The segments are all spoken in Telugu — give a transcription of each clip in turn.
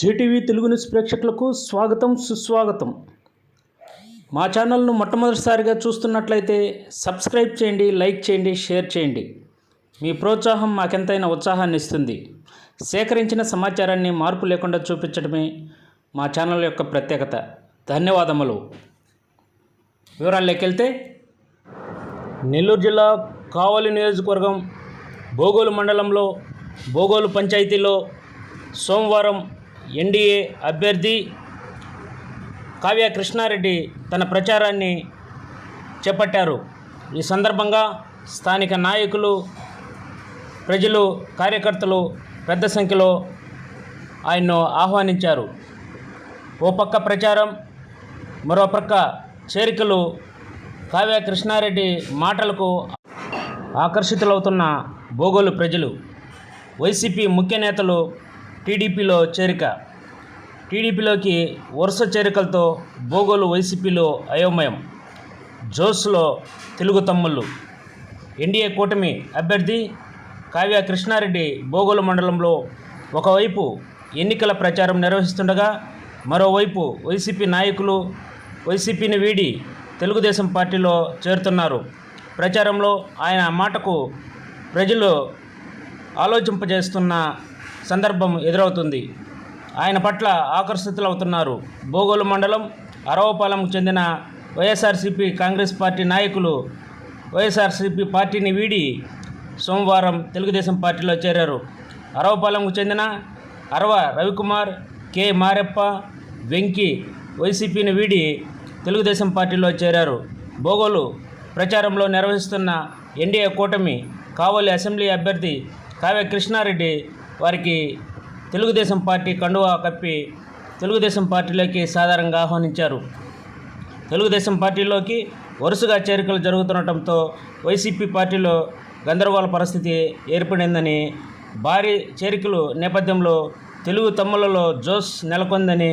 జేటీవీ తెలుగు న్యూస్ ప్రేక్షకులకు స్వాగతం సుస్వాగతం. మా ఛానల్ను మొట్టమొదటిసారిగా చూస్తున్నట్లయితే సబ్స్క్రైబ్ చేయండి, లైక్ చేయండి, షేర్ చేయండి. మీ ప్రోత్సాహం మాకెంతైనా ఉత్సాహాన్ని ఇస్తుంది. సేకరించిన సమాచారాన్ని మార్పు లేకుండా చూపించడమే మా ఛానల్ యొక్క ప్రత్యేకత. ధన్యవాదములు. వివరాల్లోకి వెళ్తే, నెల్లూరు జిల్లా కావలి నియోజకవర్గం బోగోలు మండలంలో బోగోలు పంచాయతీలో సోమవారం ఎన్డీఏ అభ్యర్థి కావ్య కృష్ణారెడ్డి తన ప్రచారాన్ని చేపట్టారు. ఈ సందర్భంగా స్థానిక నాయకులు, ప్రజలు, కార్యకర్తలు పెద్ద సంఖ్యలో ఆయన్ను ఆహ్వానించారు. ఓ పక్క ప్రచారం, మరో పక్క చేరికలు. కావ్య కృష్ణారెడ్డి మాటలకు ఆకర్షితులవుతున్న బోగోలు ప్రజలు. వైసీపీ ముఖ్య నేతలు టీడీపీలో చేరిక. టీడీపీలోకి వరుస చేరికలతో బోగోలు వైసీపీలో అయోమయం. జోస్లో తెలుగు తమ్ముళ్ళు. ఎన్డీఏ కూటమి అభ్యర్థి కావ్య కృష్ణారెడ్డి బోగోలు మండలంలో ఒకవైపు ఎన్నికల ప్రచారం నిర్వహిస్తుండగా, మరోవైపు వైసీపీ నాయకులు వైసీపీని వీడి తెలుగుదేశం పార్టీలో చేరుతున్నారు. ప్రచారంలో ఆయన మాటకు ప్రజలు ఆలోచింపజేస్తున్న సందర్భం ఎదురవుతుంది. ఆయన పట్ల ఆకర్షితులవుతున్నారు. బోగోలు మండలం అరవపాలెంకు చెందిన వైఎస్ఆర్సీపీ కాంగ్రెస్ పార్టీ నాయకులు వైఎస్ఆర్సీపీ పార్టీని వీడి సోమవారం తెలుగుదేశం పార్టీలో చేరారు. అరవపాలెంకు చెందిన అరవ రవికుమార్, కె మారెప్ప, వెంకీ వైసీపీని వీడి తెలుగుదేశం పార్టీలో చేరారు. బోగోలు ప్రచారంలో నిర్వహిస్తున్న ఎన్డీఏ కూటమి కావలి అసెంబ్లీ అభ్యర్థి కావ్య కృష్ణారెడ్డి వారికి తెలుగుదేశం పార్టీ కండువా కప్పి తెలుగుదేశం పార్టీలోకి సాధారణంగా ఆహ్వానించారు. తెలుగుదేశం పార్టీలోకి వరుసగా చేరికలు జరుగుతుండటంతో వైసీపీ పార్టీలో గందరగోళ పరిస్థితి ఏర్పడిందని, భారీ చేరికలు నేపథ్యంలో తెలుగు తమ్ముళ్లలో జోష్ నెలకొందని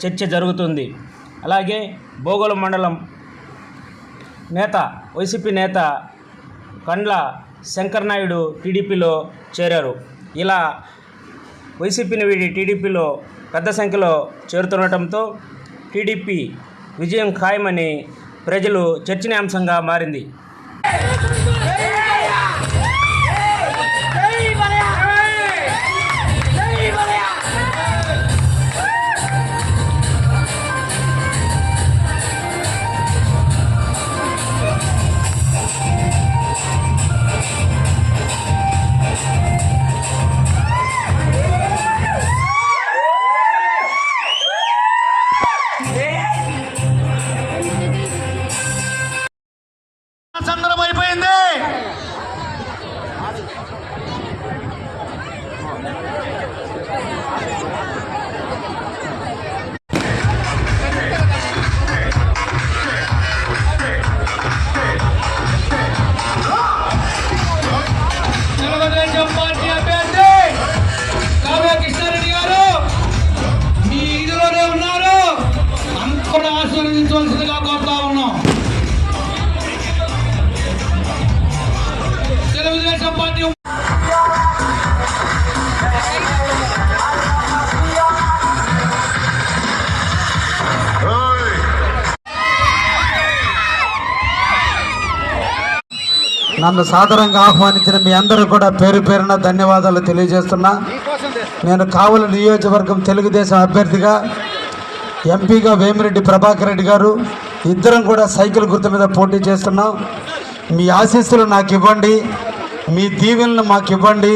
చర్చ జరుగుతుంది. అలాగే బోగోలు మండలం నేత, వైసీపీ నేత కండ్ల శంకర్ నాయుడు టీడీపీలో చేరారు. ఇలా వైసీపీని వీడి టీడీపీలో పెద్ద సంఖ్యలో చేరుతుండటంతో టీడీపీ విజయం ఖాయమని ప్రజలు చర్చనీయాంశంగా మారింది. సందర్భం అయిపోయింది. తెలుగుదేశం పార్టీ అభ్యర్థి కావ్య కృష్ణారెడ్డి గారు మీ ఇదిలోనే ఉన్నారు. అందరూ ఆశీర్వదించవలసిందిగా కోరుతా ఉన్నాం. తెలుగుదేశం పార్టీ నన్ను సాదరంగా ఆహ్వానించిన మీ అందరూ కూడా పేరు పేరున ధన్యవాదాలు తెలియజేస్తున్నా. నేను కావలి నియోజకవర్గం తెలుగుదేశం అభ్యర్థిగా, ఎంపీగా వేమిరెడ్డి ప్రభాకర్ రెడ్డి గారు ఇద్దరం కూడా సైకిల్ గుర్తు మీద పోటీ చేస్తున్నాం. మీ ఆశీస్సులు నాకు ఇవ్వండి, మీ దీవెనలు మాకు ఇవ్వండి,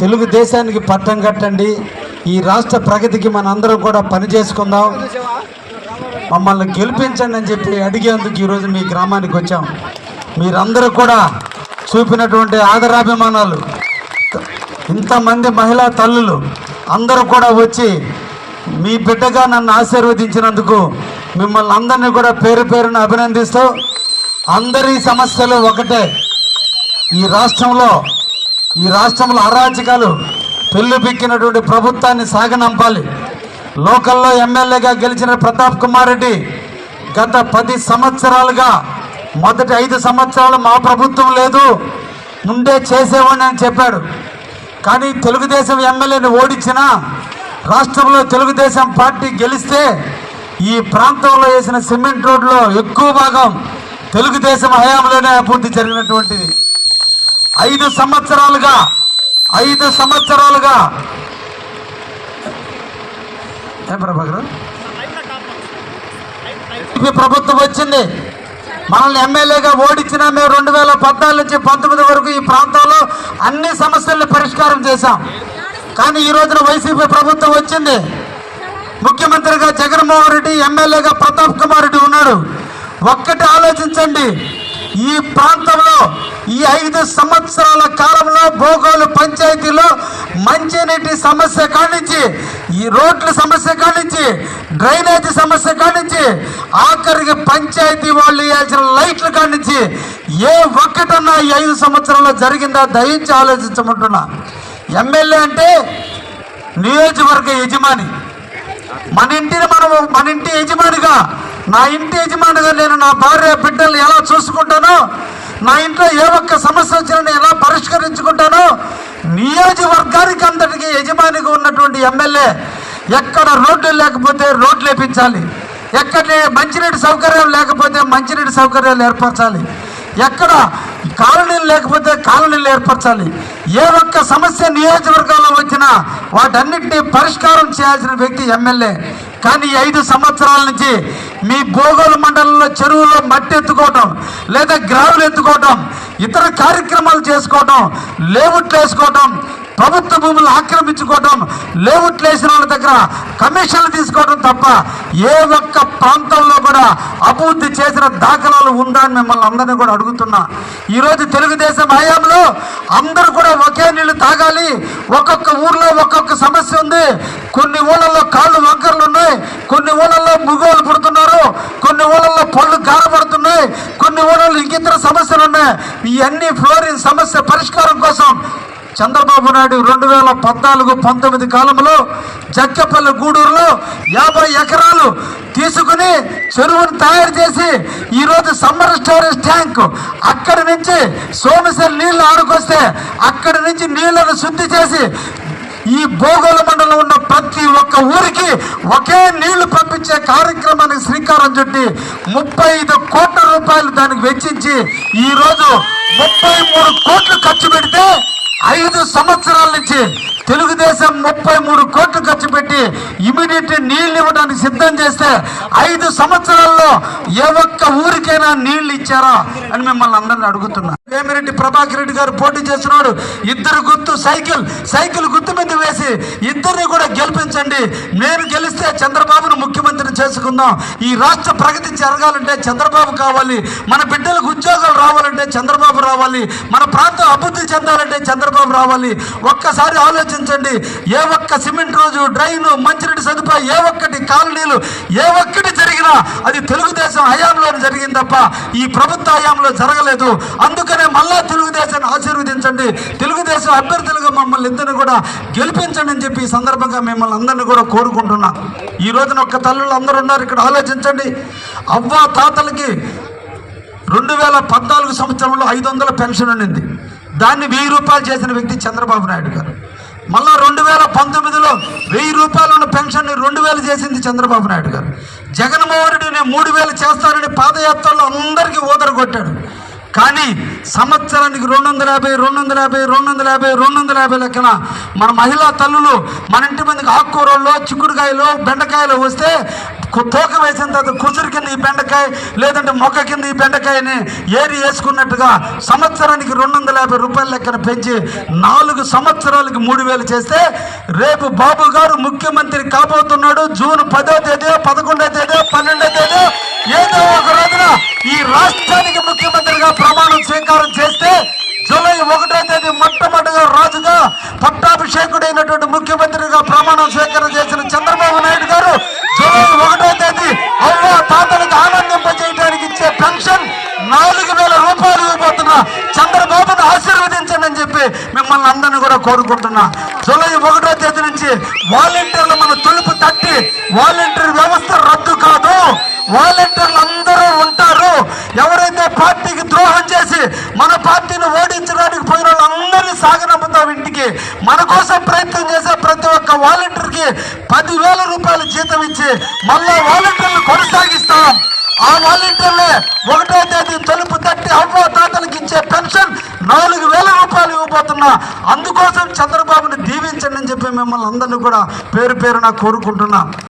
తెలుగుదేశానికి పట్టం కట్టండి. ఈ రాష్ట్ర ప్రగతికి మనందరం కూడా పనిచేసుకుందాం, మమ్మల్ని గెలిపించండి అని చెప్పి అడిగేందుకు ఈరోజు మీ గ్రామానికి వచ్చాం. మీరందరూ కూడా చూపినటువంటి ఆదరాభిమానాలు, ఇంతమంది మహిళా తల్లులు అందరూ కూడా వచ్చి మీ బిడ్డగా నన్ను ఆశీర్వదించినందుకు మిమ్మల్ని అందరినీ కూడా పేరు పేరున అభినందిస్తూ, అందరి సమస్యలు ఒకటే. ఈ రాష్ట్రంలో అరాచకాలు పెళ్ళిపెక్కినటువంటి ప్రభుత్వాన్ని సాగనంపాలి. లోకల్లో ఎమ్మెల్యేగా గెలిచిన ప్రతాప్ కుమార్ రెడ్డి గత 10 సంవత్సరాలుగా మొదటి 5 సంవత్సరాలు మా ప్రభుత్వం లేదు, ముందే చేసేవాడిని అని చెప్పాడు. కానీ తెలుగుదేశం ఎమ్మెల్యేని ఓడించినా రాష్ట్రంలో తెలుగుదేశం పార్టీ గెలిస్తే ఈ ప్రాంతంలో వేసిన సిమెంట్ రోడ్లో ఎక్కువ భాగం తెలుగుదేశం హయాంలోనే అభివృద్ధి జరిగినటువంటిది. 5 సంవత్సరాలుగా ప్రభుత్వం వచ్చింది. మనల్ని ఎమ్మెల్యేగా ఓడించిన మేము 2014 నుంచి 19 వరకు ఈ ప్రాంతంలో అన్ని సమస్యలను పరిష్కారం చేశాం. కానీ ఈ రోజున వైసీపీ ప్రభుత్వం వచ్చింది. ముఖ్యమంత్రిగా జగన్మోహన్ రెడ్డి, ఎమ్మెల్యేగా ప్రతాప్ కుమార్ రెడ్డి ఉన్నాడు. ఒక్కటి ఆలోచించండి, ఈ ప్రాంతంలో ఈ 5 సంవత్సరాల కాలంలో భోగోలు పంచాయతీలో మంచినీటి సమస్య కానించి, ఈ రోడ్ల సమస్య కానించి, డ్రైనేజీ సమస్య కానించి, ఆఖరికి పంచాయతీ వాళ్ళు వేయాల్సిన లైట్లు కానించి ఏ ఒక్కటన్నా ఈ 5 సంవత్సరాల్లో జరిగిందా దయించి ఆలోచించమంటున్నా. ఎమ్మెల్యే అంటే నియోజకవర్గ యజమాని. మన ఇంటి యజమానిగా, నా ఇంటి యజమానిగా నేను నా భార్య బిడ్డలు ఎలా చూసుకుంటానో, నా ఇంట్లో ఏ ఒక్క సమస్య వచ్చినా ఎలా పరిష్కరించుకుంటానో, నియోజకవర్గానికి అంతటికి యజమానిగా ఉన్నటువంటి ఎమ్మెల్యే ఎక్కడ రోడ్లు లేకపోతే రోడ్లు వేపించాలి, ఎక్కడ మంచినీటి సౌకర్యాలు లేకపోతే మంచినీటి సౌకర్యాలు ఏర్పరచాలి, ఎక్కడ కాలనీలు లేకపోతే కాలనీలు ఏర్పరచాలి. ఏ ఒక్క సమస్య నియోజకవర్గంలో వచ్చినా వాటన్నిటినీ పరిష్కారం చేయాల్సిన వ్యక్తి ఎమ్మెల్యే. కానీ 5 సంవత్సరాల నుంచి మీ భోగోలు మండలంలో చెరువులో మట్టి ఎత్తుకోవటం, లేదా గ్రావులు ఎత్తుకోవటం, ఇతర కార్యక్రమాలు చేసుకోవటం, లేఅవుట్లు వేసుకోవటం, ప్రభుత్వ భూములు ఆక్రమించుకోవటం, లేఅవుట్లు వేసిన వాళ్ళ దగ్గర కమిషన్లు తీసుకోవడం తప్ప ఏ ఒక్క ప్రాంతంలో కూడా అభివృద్ధి చేసిన దాఖలాలు ఉందా అని మిమ్మల్ని అందరినీ కూడా అడుగుతున్నా. ఈరోజు తెలుగుదేశం హయాంలో అందరూ కూడా ఒకే నీళ్లు తాగాలి. ఒక్కొక్క ఊర్లో ఒక్కొక్క సమస్య ఉంది. కొన్ని ఊళ్ళల్లో కాళ్ళు వంకర్లు ఉన్నాయి, కొన్ని ఊళ్ళల్లో ముగోలు పుడుతున్నారు, కొన్ని ఊళ్ళల్లో పళ్ళు గారపడుతున్నాయి, కొన్ని ఊళ్ళల్లో ఇంకితర సమస్యలు ఉన్నాయి. ఇవన్నీ ఫ్లోరిన్ సమస్య పరిష్కారం కోసం చంద్రబాబు నాయుడు 2014-19 కాలంలో జక్కపల్లి గూడూరులో 50 ఎకరాలు తీసుకుని చెరువును తయారు చేసి ఈరోజు సమ్మర్ స్టోరేజ్ ట్యాంక్, అక్కడి నుంచి సోమశేరి నీళ్లు ఆడుకొస్తే అక్కడి నుంచి నీళ్లను శుద్ధి చేసి ఈ భోగోలు మండలం ఉన్న ప్రతి ఒక్క ఊరికి ఒకే నీళ్లు పంపించే కార్యక్రమానికి శ్రీకారం చుట్టి 35 కోట్ల రూపాయలు దానికి వెచ్చించి ఈరోజు 33 కోట్లు ఖర్చు పెడితే 5 సంవత్సరాల నుంచి తెలుగుదేశం 33 కోట్లు ఖర్చు పెట్టి ఇమీడియట్ నీళ్లు ఇవ్వడానికి సిద్ధం చేస్తే 5 సంవత్సరాల్లో ఏ ఒక్క ఊరికైనా నీళ్లు ఇచ్చారా అని మిమ్మల్ని అందరినీ అడుగుతున్నా. వేమిరెడ్డి ప్రభాకర్ రెడ్డి గారు పోటీ చేస్తున్నాడు. 2 గుర్తు సైకిల్ గుర్తు మీద వేసి ఇద్దరిని కూడా గెలిపించండి. నేను గెలిస్తే చంద్రబాబును ముఖ్యమంత్రిని చేసుకుందాం. ఈ రాష్ట్ర ప్రగతి జరగాలంటే చంద్రబాబు కావాలి, మన బిడ్డలకు ఉద్యోగాలు రావాలంటే చంద్రబాబు రావాలి, మన ప్రాంతం అభివృద్ధి చెందాలంటే చంద్రబాబు రావాలి. ఒక్కసారి ఆలోచించండి. ఏ ఒక్క సిమెంట్ రోజు, డ్రైన్, మంచినీటి సదుపాయం, ఏ ఒక్కటి కాలనీలు, ఏ ఒక్కటి జరిగినా అది తెలుగుదేశం హయాంలో జరిగింది తప్ప ఈ ప్రభుత్వ హయాంలో జరగలేదు. అందుకనే మళ్ళా తెలుగుదేశాన్ని ఆశీర్వదించండి, తెలుగుదేశం అభ్యర్థులుగా మమ్మల్ని ఇద్దరిని కూడా గెలిపించండి అని చెప్పి ఈ సందర్భంగా మిమ్మల్ని అందరినీ కూడా కోరుకుంటున్నా. ఈ రోజున ఒక్క తల్లులు అందరూ ఉన్నారు ఇక్కడ. ఆలోచించండి, అవ్వ తాతలకి 2014 సంవత్సరంలో 500 పెన్షన్ ఉండింది. దాన్ని 1000 రూపాయలు చేసిన వ్యక్తి చంద్రబాబు నాయుడు గారు. మళ్ళా 2019లో 1000 రూపాయలు ఉన్న పెన్షన్ని 2000 చేసింది చంద్రబాబు నాయుడు గారు. జగన్మోహన్ రెడ్డి నేను 3000 చేస్తానని పాదయాత్రలో అందరికీ ఊదర కొట్టాడు. కానీ సంవత్సరానికి 250 లెక్కన మన మహిళా తల్లులు మన ఇంటి మందికి ఆకుకూరల్లో, చిక్కుడుకాయలు, బెండకాయలు వస్తే తోక వేసిన తర్వాత కుసురు కింద ఈ బెండకాయ, లేదంటే మొక్క కింద ఈ బెండకాయని ఏరి వేసుకున్నట్టుగా సంవత్సరానికి 250 రూపాయల లెక్కన పెంచి 4 సంవత్సరాలకి 3000 చేస్తే రేపు బాబు గారు ముఖ్యమంత్రి కాబోతున్నాడు. జూన్ 10వ తేదీ, 11వ తేదీ, 12వ తేదీ ఏదో ఒక రోజున ఈ రాష్ట్రానికి ముఖ్యమంత్రిగా ప్రమాణం స్వీకారం చేస్తే జూలై 1వ తేదీ మొట్టమొదటిగా రాజుగా పట్టాభిషేకుడైనటువంటి ముఖ్యమంత్రిగా ప్రమాణం స్వీకారం చేసిన చంద్రబాబు నాయుడు గారు జూలై 1వ తేదీ అవ్వ తాతలకు ఆనందింపజేయడానికి ఇచ్చే పెన్షన్ 4000 రూపాయలు ఇవ్వబోతున్నా. చంద్రబాబును ఆశీర్వదించండి అని చెప్పి మిమ్మల్ని అందరినీ కూడా కోరుకుంటున్నా. జూలై 1వ తేదీ నుంచి వాలంటీర్లు మన తలుపు తట్టి వాలంటీర్ వ్యవస్థ రద్దు కాదు. వాలంటీర్లు అందరూ ఉంటారు. ఎవరైతే పార్టీకి ద్రోహం చేసి మన పార్టీని ఓడించడానికి పోయిన వాళ్ళందరినీ సాగనంపుతాం ఇంటికి. మన కోసం ప్రయత్నం చేసే ప్రతి ఒక్క వాలంటీర్కి 5,000 రూపాయలు జీతం ఇచ్చి మళ్ళా వాలంటీర్లు కొనసాగిస్తాం. ఆ వాలంటీర్లే 1వ తేదీ తలుపు తట్టి అవ్వ తాతలకు ఇచ్చే పెన్షన్ 4,000 రూపాయలు ఇవ్వబోతున్నా. అందుకోసం చంద్రబాబుని దీవించండి అని చెప్పి మిమ్మల్ని అందరినీ కూడా పేరు పేరున కోరుకుంటున్నా.